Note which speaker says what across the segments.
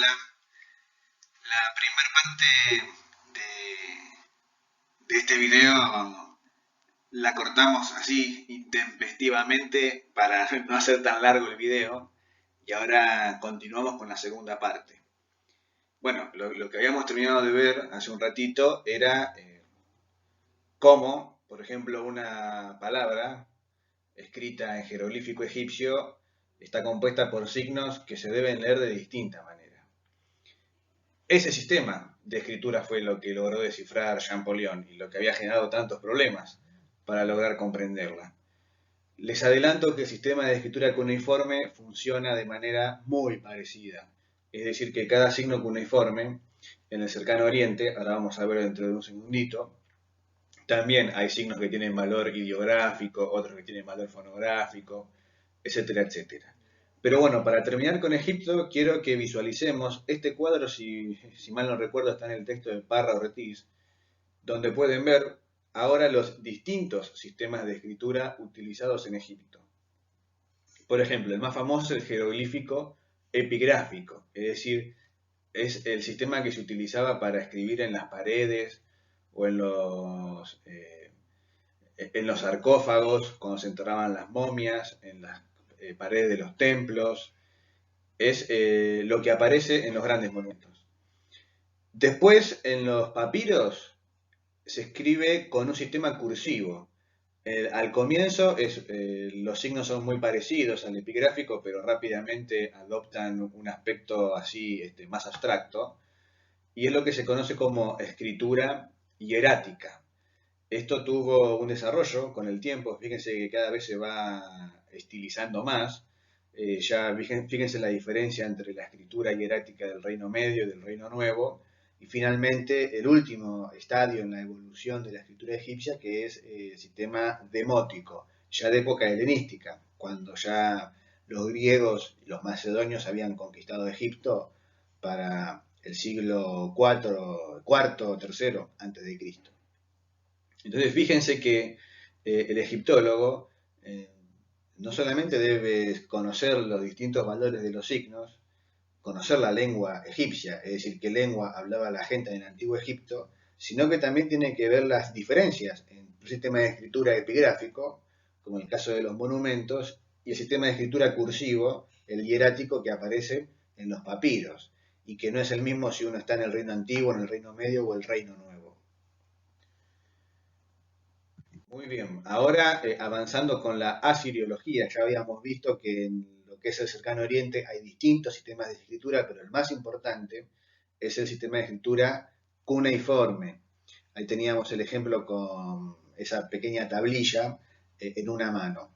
Speaker 1: Hola, la primera parte de este video la cortamos así intempestivamente para no hacer tan largo el video y ahora continuamos con la segunda parte. Bueno, lo que habíamos terminado de ver hace un ratito era cómo, por ejemplo, una palabra escrita en jeroglífico egipcio está compuesta por signos que se deben leer de distinta manera. Ese sistema de escritura fue lo que logró descifrar Champollion y lo que había generado tantos problemas para lograr comprenderla. Les adelanto que el sistema de escritura cuneiforme funciona de manera muy parecida. Es decir, que cada signo cuneiforme en el cercano oriente, ahora vamos a ver dentro de un segundito, también hay signos que tienen valor ideográfico, otros que tienen valor fonográfico, etcétera, etcétera. Pero bueno, para terminar con Egipto, quiero que visualicemos este cuadro, si mal no recuerdo, está en el texto de Parra Ortiz, donde pueden ver ahora los distintos sistemas de escritura utilizados en Egipto. Por ejemplo, el más famoso es el jeroglífico epigráfico, es decir, es el sistema que se utilizaba para escribir en las paredes o en los sarcófagos, cuando se enterraban las momias, en las paredes de los templos. Es lo que aparece en los grandes monumentos. Después, en los papiros, se escribe con un sistema cursivo. Al comienzo los signos son muy parecidos al epigráfico, pero rápidamente adoptan un aspecto así más abstracto, y es lo que se conoce como escritura hierática. Esto tuvo un desarrollo con el tiempo, fíjense que cada vez se va estilizando más. Ya fíjense la diferencia entre la escritura hierática del Reino Medio y del Reino Nuevo, y finalmente el último estadio en la evolución de la escritura egipcia, que es el sistema demótico, ya de época helenística, cuando ya los griegos y los macedonios habían conquistado Egipto para el siglo IV, III antes de Cristo. Entonces fíjense que el egiptólogo no solamente debe conocer los distintos valores de los signos, conocer la lengua egipcia, es decir, qué lengua hablaba la gente en el antiguo Egipto, sino que también tiene que ver las diferencias entre el sistema de escritura epigráfico, como en el caso de los monumentos, y el sistema de escritura cursivo, el hierático, que aparece en los papiros, y que no es el mismo si uno está en el Reino Antiguo, en el Reino Medio o el Reino Nuevo. Muy bien, ahora avanzando con la asiriología, ya habíamos visto que en lo que es el cercano oriente hay distintos sistemas de escritura, pero el más importante es el sistema de escritura cuneiforme. Ahí teníamos el ejemplo con esa pequeña tablilla en una mano.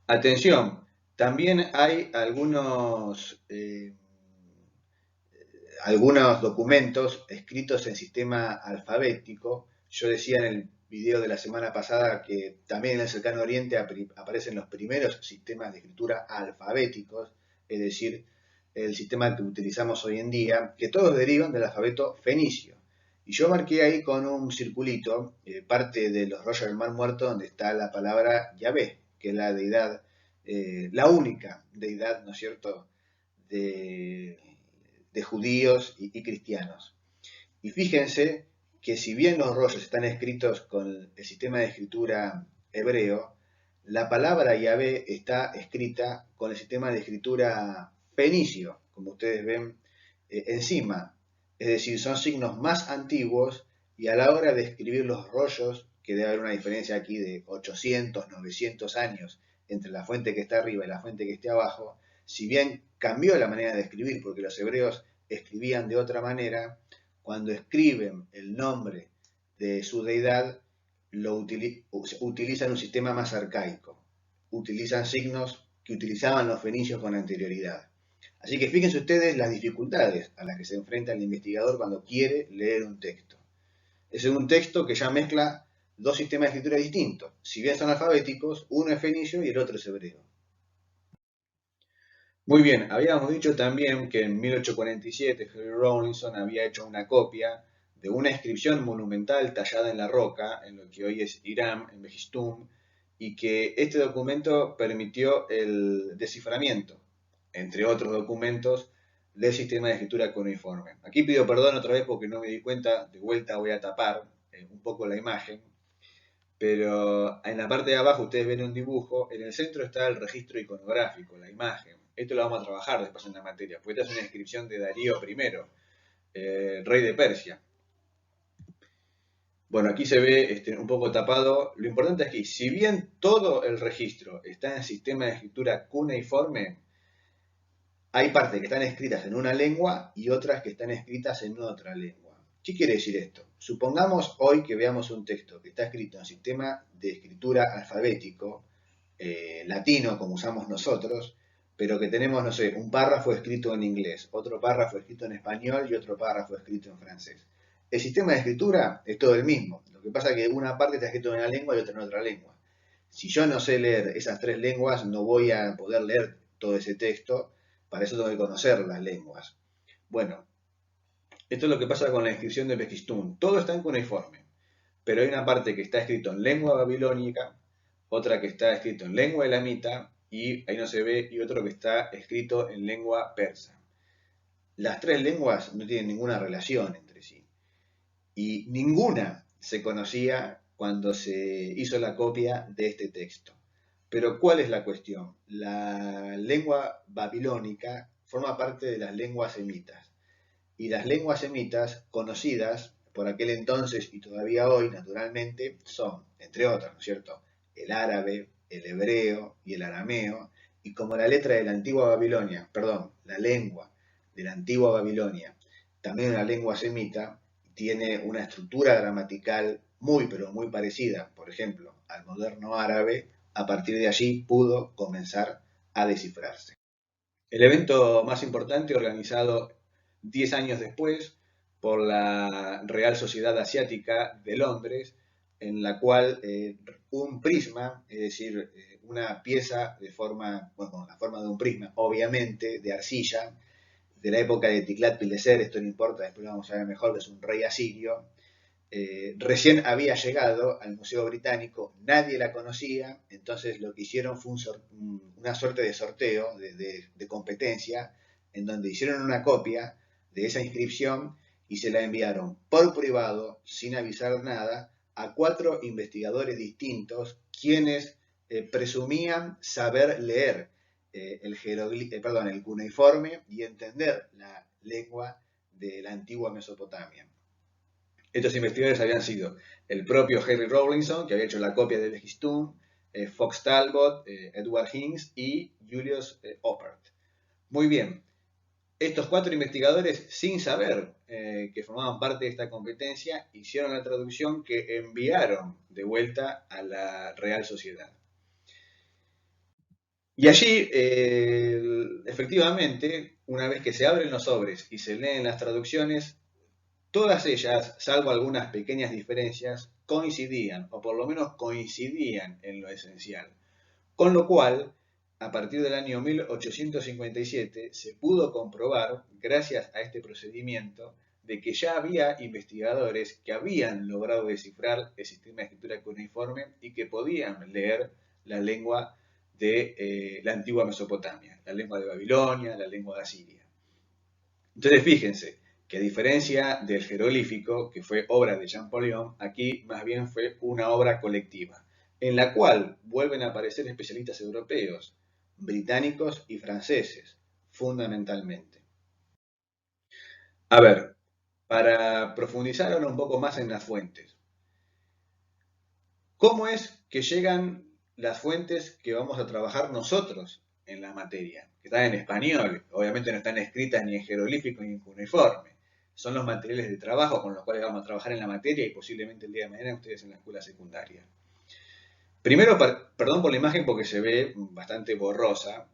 Speaker 1: Atención, también hay algunos documentos escritos en sistema alfabético. Yo decía en el video de la semana pasada que también en el cercano oriente aparecen los primeros sistemas de escritura alfabéticos, es decir, el sistema que utilizamos hoy en día, que todos derivan del alfabeto fenicio. Y yo marqué ahí con un circulito parte de los rollos del Mar Muerto donde está la palabra Yahvé, que es la deidad, la única deidad, ¿no es cierto?, de judíos y cristianos. Y fíjense que si bien los rollos están escritos con el sistema de escritura hebreo, la palabra Yahvé está escrita con el sistema de escritura fenicio, como ustedes ven encima. Es decir, son signos más antiguos y a la hora de escribir los rollos, que debe haber una diferencia aquí de 800, 900 años entre la fuente que está arriba y la fuente que está abajo, si bien cambió la manera de escribir, porque los hebreos escribían de otra manera, cuando escriben el nombre de su deidad, utilizan un sistema más arcaico, utilizan signos que utilizaban los fenicios con anterioridad. Así que fíjense ustedes las dificultades a las que se enfrenta el investigador cuando quiere leer un texto. Es un texto que ya mezcla dos sistemas de escritura distintos. Si bien son alfabéticos, uno es fenicio y el otro es hebreo. Muy bien, habíamos dicho también que en 1847 Henry Rawlinson había hecho una copia de una inscripción monumental tallada en la roca, en lo que hoy es Irán, en Behistún, y que este documento permitió el desciframiento entre otros documentos del sistema de escritura cuneiforme. Aquí pido perdón otra vez porque no me di cuenta, de vuelta voy a tapar un poco la imagen, pero en la parte de abajo ustedes ven un dibujo, en el centro está el registro iconográfico, la imagen. Esto lo vamos a trabajar después en la materia, porque esta es una inscripción de Darío I, rey de Persia. Bueno, aquí se ve un poco tapado. Lo importante es que si bien todo el registro está en el sistema de escritura cuneiforme, hay partes que están escritas en una lengua y otras que están escritas en otra lengua. ¿Qué quiere decir esto? Supongamos hoy que veamos un texto que está escrito en sistema de escritura alfabético, latino como usamos nosotros, pero que tenemos, no sé, un párrafo escrito en inglés, otro párrafo escrito en español y otro párrafo escrito en francés. El sistema de escritura es todo el mismo. Lo que pasa es que una parte está escrito en una lengua y otra en otra lengua. Si yo no sé leer esas tres lenguas, no voy a poder leer todo ese texto. Para eso tengo que conocer las lenguas. Bueno, esto es lo que pasa con la inscripción de Behistún. Todo está en cuneiforme, pero hay una parte que está escrito en lengua babilónica, otra que está escrito en lengua elamita, y ahí no se ve, y otro que está escrito en lengua persa. Las tres lenguas no tienen ninguna relación entre sí, y ninguna se conocía cuando se hizo la copia de este texto. Pero ¿cuál es la cuestión? La lengua babilónica forma parte de las lenguas semitas. Y las lenguas semitas, conocidas por aquel entonces y todavía hoy, naturalmente, son, entre otras, ¿no es cierto?, el árabe, el hebreo y el arameo. Y como la letra de la antigua Babilonia, perdón, la lengua de la antigua Babilonia, también una lengua semita, tiene una estructura gramatical muy, pero muy parecida, por ejemplo, al moderno árabe. A partir de allí pudo comenzar a descifrarse. El evento más importante, organizado 10 años después por la Real Sociedad Asiática de Londres, en la cual un prisma, es decir, una pieza de forma, bueno, la forma de un prisma, obviamente, de arcilla, de la época de Tiglat-Pileser, esto no importa, después lo vamos a ver mejor, que es un rey asirio, recién había llegado al Museo Británico, nadie la conocía, entonces lo que hicieron fue una suerte de sorteo, de competencia, en donde hicieron una copia de esa inscripción y se la enviaron por privado, sin avisar nada, a 4 investigadores distintos, quienes presumían saber leer el cuneiforme y entender la lengua de la antigua Mesopotamia. Estos investigadores habían sido el propio Henry Rawlinson, que había hecho la copia de Behistún, Fox Talbot, Edward Hinks y Julius Oppert. Muy bien, estos 4 investigadores, sin saber que formaban parte de esta competencia, hicieron la traducción que enviaron de vuelta a la Real Sociedad. Y allí, efectivamente, una vez que se abren los sobres y se leen las traducciones, todas ellas, salvo algunas pequeñas diferencias, coincidían, o por lo menos coincidían en lo esencial. Con lo cual, a partir del año 1857, se pudo comprobar, gracias a este procedimiento, de que ya había investigadores que habían logrado descifrar el sistema de escritura cuneiforme y que podían leer la lengua de la antigua Mesopotamia, la lengua de Babilonia, la lengua de Asiria. Entonces, fíjense, que a diferencia del jeroglífico, que fue obra de Champollion, aquí más bien fue una obra colectiva, en la cual vuelven a aparecer especialistas europeos, británicos y franceses, fundamentalmente. A ver, para profundizar ahora un poco más en las fuentes. ¿Cómo es que llegan las fuentes que vamos a trabajar nosotros en la materia? Que están en español, obviamente no están escritas ni en jeroglífico ni en cuneiforme. Son los materiales de trabajo con los cuales vamos a trabajar en la materia y posiblemente el día de mañana ustedes en la escuela secundaria. Primero, perdón por la imagen porque se ve bastante borrosa,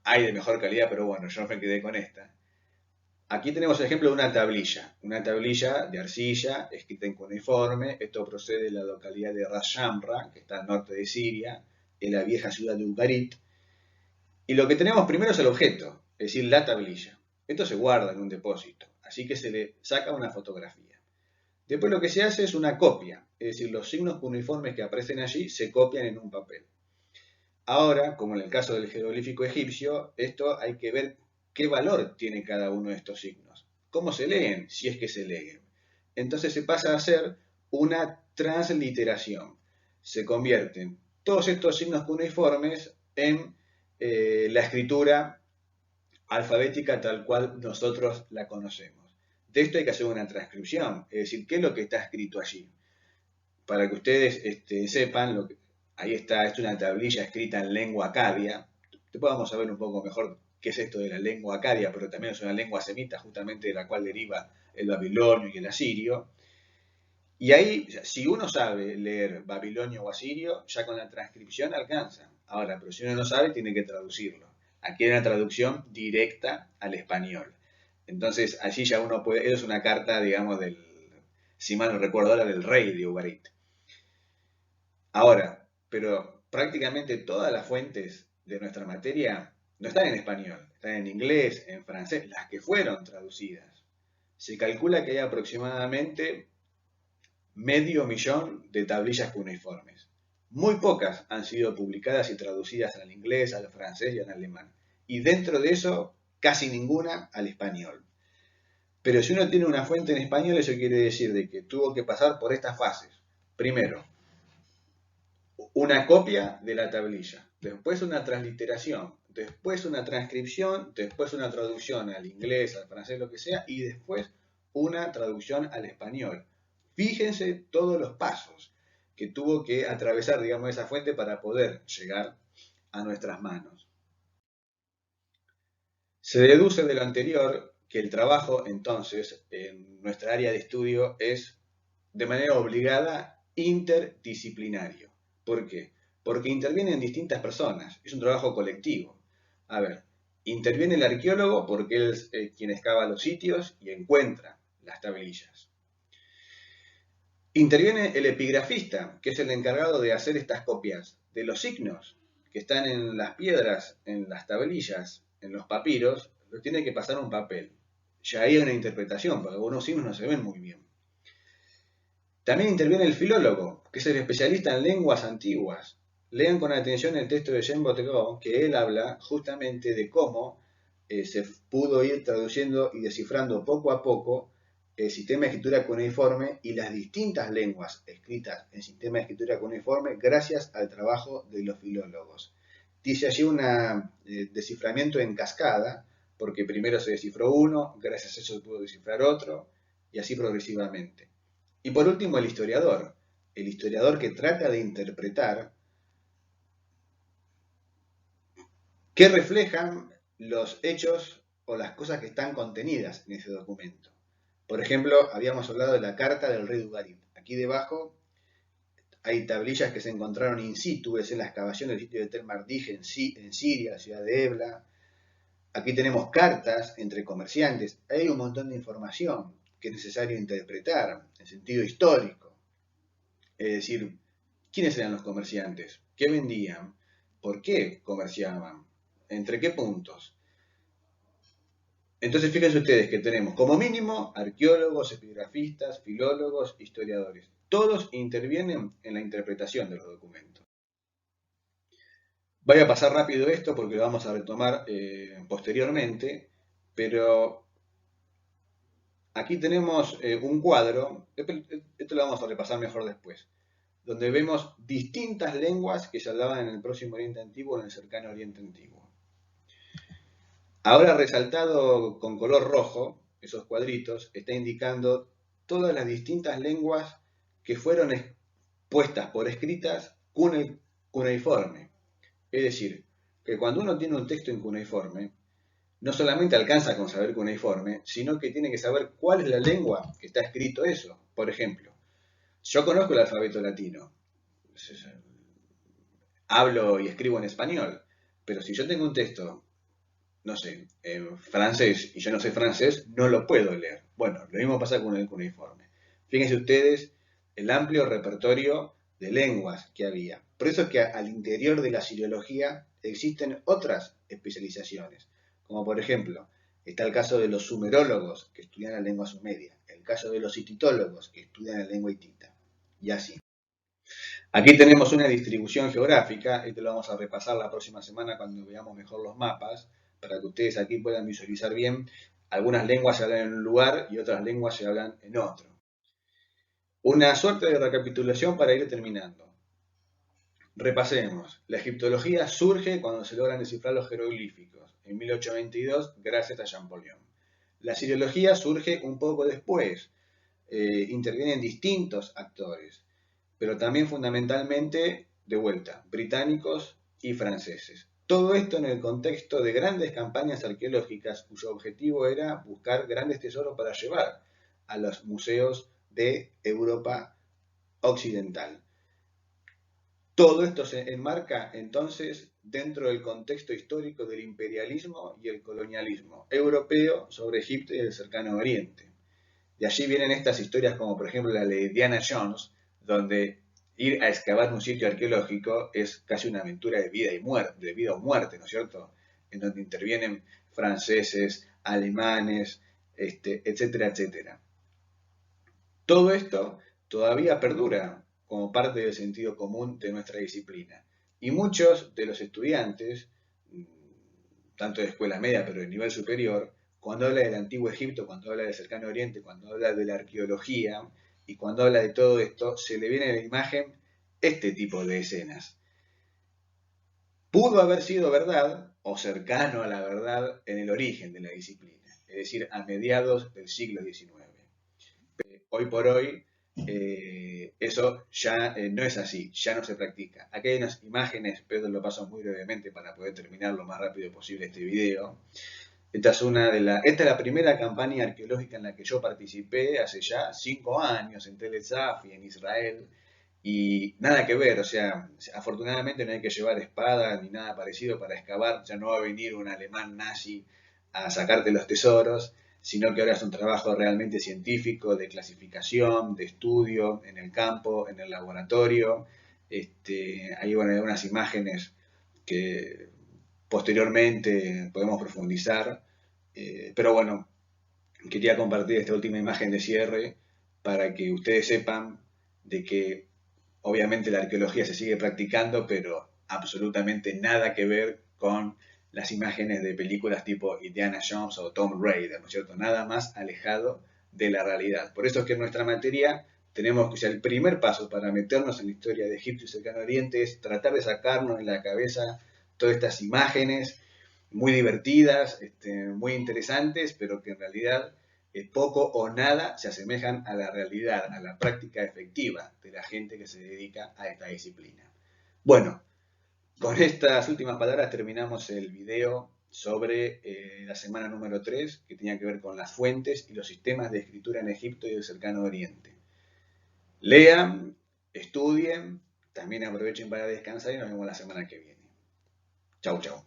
Speaker 1: hay de mejor calidad, pero bueno, yo me quedé con esta. Aquí tenemos el ejemplo de una tablilla de arcilla escrita en cuneiforme. Esto procede de la localidad de Ras Shamra, que está al norte de Siria, en la vieja ciudad de Ugarit. Y lo que tenemos primero es el objeto, es decir, la tablilla. Esto se guarda en un depósito, así que se le saca una fotografía. Después lo que se hace es una copia, es decir, los signos cuneiformes que aparecen allí se copian en un papel. Ahora, como en el caso del jeroglífico egipcio, esto hay que ver qué valor tiene cada uno de estos signos. ¿Cómo se leen? Si es que se leen. Entonces se pasa a ser una transliteración. Se convierten todos estos signos cuneiformes en la escritura alfabética tal cual nosotros la conocemos. De esto hay que hacer una transcripción, es decir, qué es lo que está escrito allí. Para que ustedes sepan, ahí está, es una tablilla escrita en lengua acadia. Después vamos a ver un poco mejor qué es esto de la lengua acadia, pero también es una lengua semita, justamente de la cual deriva el babilonio y el asirio. Y ahí, si uno sabe leer babilonio o asirio, ya con la transcripción alcanza. Ahora, pero si uno no sabe, tiene que traducirlo. Aquí hay una traducción directa al español. Entonces, allí ya uno puede, eso es una carta, digamos, si mal no recuerdo ahora, del rey de Ugarit. Ahora, pero prácticamente todas las fuentes de nuestra materia no están en español, están en inglés, en francés, las que fueron traducidas. Se calcula que hay aproximadamente 500.000 de tablillas cuneiformes. Muy pocas han sido publicadas y traducidas al inglés, al francés y al alemán. Y dentro de eso, casi ninguna al español. Pero si uno tiene una fuente en español, eso quiere decir de que tuvo que pasar por estas fases. Primero, una copia de la tablilla, después una transliteración, después una transcripción, después una traducción al inglés, al francés, lo que sea, y después una traducción al español. Fíjense todos los pasos que tuvo que atravesar, digamos, esa fuente para poder llegar a nuestras manos. Se deduce de lo anterior que el trabajo, entonces, en nuestra área de estudio es de manera obligada interdisciplinario. ¿Por qué? Porque intervienen distintas personas, es un trabajo colectivo. A ver, interviene el arqueólogo porque él es quien excava los sitios y encuentra las tablillas. Interviene el epigrafista, que es el encargado de hacer estas copias de los signos que están en las piedras, en las tablillas, en los papiros, lo tiene que pasar un papel. Ya hay una interpretación, porque algunos signos no se ven muy bien. También interviene el filólogo, que es el especialista en lenguas antiguas. Lean con atención el texto de Jean Bottego, que él habla justamente de cómo se pudo ir traduciendo y descifrando poco a poco el sistema de escritura cuneiforme y las distintas lenguas escritas en sistema de escritura cuneiforme gracias al trabajo de los filólogos. Dice allí un desciframiento en cascada, porque primero se descifró uno, gracias a eso se pudo descifrar otro, y así progresivamente. Y por último, el historiador que trata de interpretar qué reflejan los hechos o las cosas que están contenidas en ese documento. Por ejemplo, habíamos hablado de la carta del rey de Ugarit. Aquí debajo hay tablillas que se encontraron in situ, es en la excavación del sitio de Tel Mardig en Siria, la ciudad de Ebla. Aquí tenemos cartas entre comerciantes. Hay un montón de información que es necesario interpretar en sentido histórico. Es decir, ¿quiénes eran los comerciantes? ¿Qué vendían? ¿Por qué comerciaban? ¿Entre qué puntos? Entonces fíjense ustedes que tenemos como mínimo arqueólogos, epigrafistas, filólogos, historiadores. Todos intervienen en la interpretación de los documentos. Voy a pasar rápido esto porque lo vamos a retomar posteriormente, pero aquí tenemos un cuadro, esto lo vamos a repasar mejor después, donde vemos distintas lenguas que se hablaban en el Próximo Oriente Antiguo o en el Cercano Oriente Antiguo. Ahora resaltado con color rojo, esos cuadritos, está indicando todas las distintas lenguas que fueron puestas por escritas cuneiforme. Es decir, que cuando uno tiene un texto en cuneiforme, no solamente alcanza con saber cuneiforme, sino que tiene que saber cuál es la lengua que está escrito eso. Por ejemplo, yo conozco el alfabeto latino, hablo y escribo en español, pero si yo tengo un texto, no sé, en francés y yo no sé francés, no lo puedo leer. Bueno, lo mismo pasa con el cuneiforme. Fíjense ustedes el amplio repertorio de lenguas que había. Por eso es que al interior de la siriología existen otras especializaciones, como por ejemplo, está el caso de los sumerólogos que estudian la lengua sumeria, el caso de los hititólogos que estudian la lengua hitita, y así. Aquí tenemos una distribución geográfica, esto lo vamos a repasar la próxima semana cuando veamos mejor los mapas, para que ustedes aquí puedan visualizar bien. Algunas lenguas se hablan en un lugar y otras lenguas se hablan en otro. Una suerte de recapitulación para ir terminando. Repasemos. La egiptología surge cuando se logran descifrar los jeroglíficos, en 1822, gracias a Champollion. La siriología surge un poco después. Intervienen distintos actores, pero también fundamentalmente, de vuelta, británicos y franceses. Todo esto en el contexto de grandes campañas arqueológicas cuyo objetivo era buscar grandes tesoros para llevar a los museos de Europa occidental. Todo esto se enmarca entonces dentro del contexto histórico del imperialismo y el colonialismo europeo sobre Egipto y el cercano Oriente. De allí vienen estas historias como por ejemplo la de Indiana Jones, donde ir a excavar un sitio arqueológico es casi una aventura de vida y muerte, de vida o muerte, ¿no es cierto? En donde intervienen franceses, alemanes, etcétera, etcétera. Todo esto todavía perdura como parte del sentido común de nuestra disciplina. Y muchos de los estudiantes, tanto de escuela media pero de nivel superior, cuando habla del Antiguo Egipto, cuando habla del Cercano Oriente, cuando habla de la arqueología y cuando habla de todo esto, se le viene a la imagen este tipo de escenas. Pudo haber sido verdad o cercano a la verdad en el origen de la disciplina, es decir, a mediados del siglo XIX. Hoy por hoy eso ya no es así, ya no se practica. Aquí hay unas imágenes, pero lo paso muy brevemente para poder terminar lo más rápido posible este video. Esta es la primera campaña arqueológica en la que yo participé hace ya 5 años en Tel Zaf y en Israel. Y nada que ver, o sea, afortunadamente no hay que llevar espada ni nada parecido para excavar, ya no va a venir un alemán nazi a sacarte los tesoros, sino que ahora es un trabajo realmente científico, de clasificación, de estudio, en el campo, en el laboratorio. Hay unas imágenes que posteriormente podemos profundizar, pero bueno, quería compartir esta última imagen de cierre para que ustedes sepan de que obviamente la arqueología se sigue practicando, pero absolutamente nada que ver con las imágenes de películas tipo Indiana Jones o Tomb Raider, ¿no es cierto? Nada más alejado de la realidad. Por eso es que en nuestra materia tenemos que, o sea, el primer paso para meternos en la historia de Egipto y Cercano Oriente es tratar de sacarnos de la cabeza todas estas imágenes muy divertidas, muy interesantes, pero que en realidad poco o nada se asemejan a la realidad, a la práctica efectiva de la gente que se dedica a esta disciplina. Bueno, con estas últimas palabras terminamos el video sobre la semana número 3, que tenía que ver con las fuentes y los sistemas de escritura en Egipto y el Cercano Oriente. Lean, estudien, también aprovechen para descansar y nos vemos la semana que viene. Chau, chau.